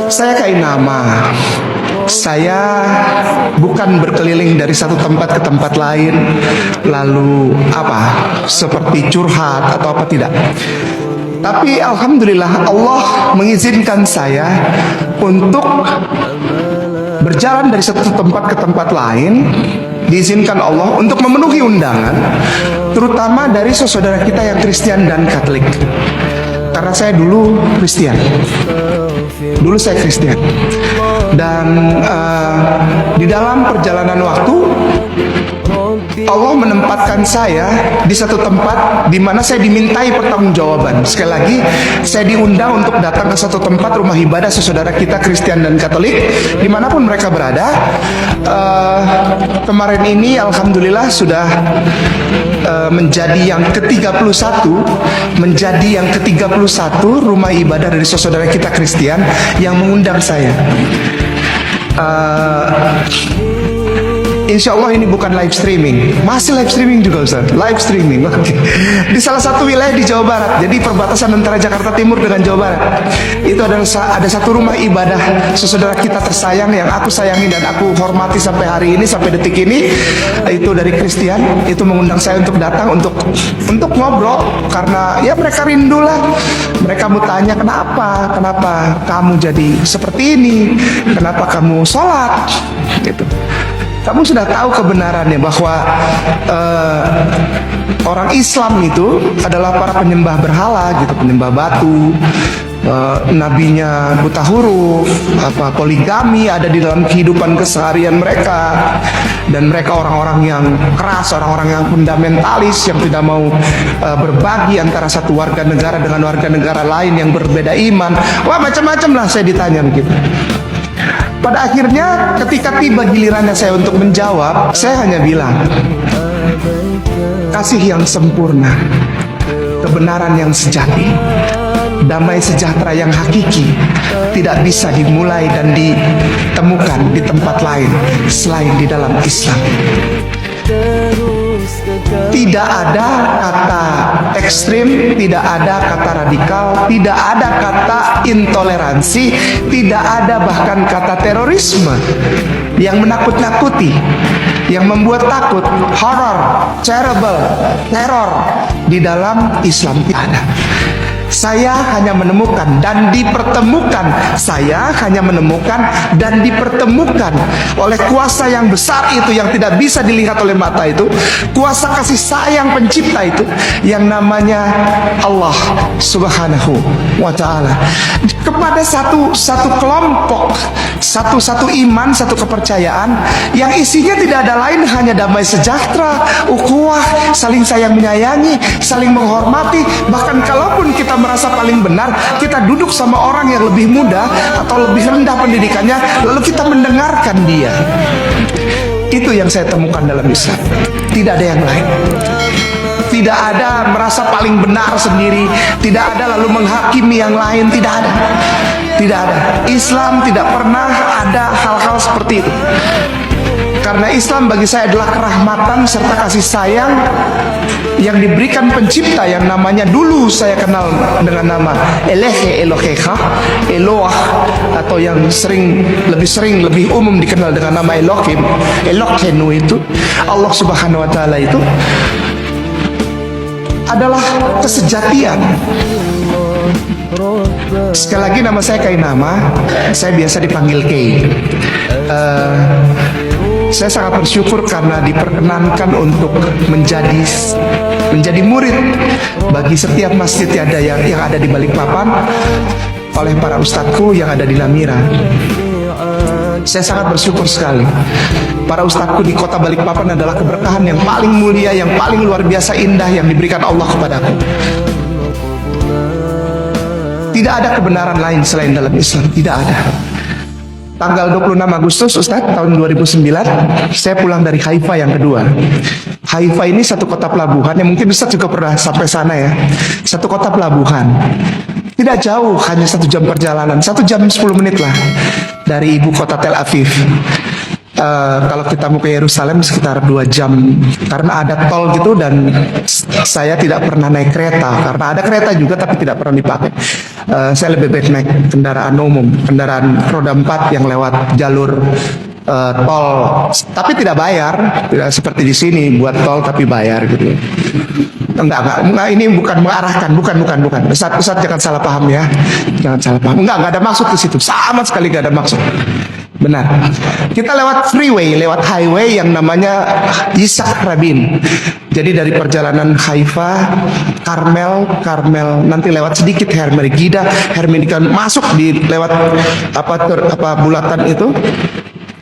Saya Kainama. Saya bukan berkeliling dari satu tempat ke tempat lain, lalu seperti curhat atau apa, tidak. Tapi alhamdulillah Allah mengizinkan saya untuk berjalan dari satu tempat ke tempat lain. Diizinkan Allah untuk memenuhi undangan, terutama dari saudara kita yang Kristen dan Katolik. Karena saya dulu Kristen, dan di dalam perjalanan waktu Allah menempatkan saya di satu tempat di mana saya dimintai pertanggungjawaban. Sekali lagi, saya diundang untuk datang ke satu tempat rumah ibadah saudara kita Kristen dan Katolik, dimanapun mereka berada. Kemarin ini alhamdulillah sudah menjadi yang ke-31 rumah ibadah dari saudara kita Kristen yang mengundang saya. Insya Allah ini bukan live streaming. Masih live streaming juga Ustaz. Live streaming. Oke. Di salah satu wilayah di Jawa Barat. Jadi perbatasan antara Jakarta Timur dengan Jawa Barat. Itu ada satu rumah ibadah saudara kita tersayang yang aku sayangi dan aku hormati sampai hari ini, sampai detik ini. Itu dari Kristen. Itu mengundang saya untuk datang untuk ngobrol, karena ya mereka rindulah. Mereka mau tanya kenapa kamu jadi seperti ini, kenapa kamu sholat, gitu. Kamu sudah tahu kebenarannya bahwa orang Islam itu adalah para penyembah berhala, gitu, penyembah batu, nabinya buta huruf, poligami ada di dalam kehidupan keseharian mereka, dan mereka orang-orang yang keras, orang-orang yang fundamentalis, yang tidak mau berbagi antara satu warga negara dengan warga negara lain yang berbeda iman. Wah, macam-macam lah saya ditanya begitu. Pada akhirnya ketika tiba gilirannya saya untuk menjawab, saya hanya bilang, kasih yang sempurna, kebenaran yang sejati, damai sejahtera yang hakiki tidak bisa dimulai dan ditemukan di tempat lain selain di dalam Islam. Tidak ada kata ekstrim, tidak ada kata radikal, tidak ada kata intoleransi, tidak ada bahkan kata terorisme yang menakut-nakuti, yang membuat takut, horror, terrible, teror di dalam Islam tidak ada. Saya hanya menemukan dan dipertemukan. Saya hanya menemukan dan dipertemukan oleh kuasa yang besar itu, yang tidak bisa dilihat oleh mata itu, kuasa kasih sayang pencipta itu, yang namanya Allah Subhanahu wa ta'ala, kepada satu kelompok, satu iman, satu kepercayaan yang isinya tidak ada lain hanya damai sejahtera, ukhuwah, saling sayang menyayangi, saling menghormati. Bahkan kalaupun kita merasa paling benar, kita duduk sama orang yang lebih muda atau lebih rendah pendidikannya, lalu kita mendengarkan dia. Itu yang saya temukan dalam Islam. Tidak ada yang lain. Tidak ada merasa paling benar sendiri, tidak ada lalu menghakimi yang lain, tidak ada. Tidak ada. Islam tidak pernah ada hal-hal seperti itu. Karena Islam bagi saya adalah kerahmatan serta kasih sayang yang diberikan pencipta, yang namanya dulu saya kenal dengan nama Elehe Elohecha, Eloah, atau yang lebih umum dikenal dengan nama Elohim, Elohenu. Itu Allah Subhanahu wa ta'ala itu adalah kesejatian. Sekali lagi, nama saya Kainama, saya biasa dipanggil Kei. Saya sangat bersyukur karena diperkenankan untuk menjadi murid bagi setiap masjid yang ada di Balikpapan oleh para ustadzku yang ada di Namira. Saya sangat bersyukur sekali. Para ustadzku di kota Balikpapan adalah keberkahan yang paling mulia, yang paling luar biasa indah yang diberikan Allah kepadaku. Tidak ada kebenaran lain selain dalam Islam, tidak ada. Tanggal 26 Agustus Ustaz tahun 2009, saya pulang dari Haifa yang kedua. Haifa ini satu kota pelabuhan, yang mungkin Ustaz juga pernah sampai sana ya. Satu kota pelabuhan, tidak jauh, hanya 1 jam perjalanan, 1 jam 10 menit lah dari ibu kota Tel Aviv. kalau kita mau ke Yerusalem sekitar 2 jam karena ada tol gitu, dan saya tidak pernah naik kereta karena ada kereta juga tapi tidak pernah dipakai. Saya lebih baik naik kendaraan umum, kendaraan roda 4 yang lewat jalur tol, tapi tidak bayar, tidak seperti di sini buat tol tapi bayar gitu. Enggak, ini bukan mengarahkan, bukan. Ustaz jangan salah paham ya, jangan salah paham. Enggak ada maksud ke situ, sama sekali enggak ada maksud. Benar. Kita lewat freeway, lewat highway yang namanya Yitzhak Rabin. Jadi dari perjalanan Haifa, Karmel, nanti lewat sedikit Hermenegilda, masuk di lewat bulatan itu,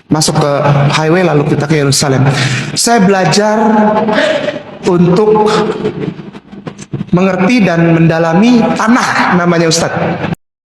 masuk ke highway lalu kita ke Yerusalem. Saya belajar untuk mengerti dan mendalami tanah namanya Ustadz.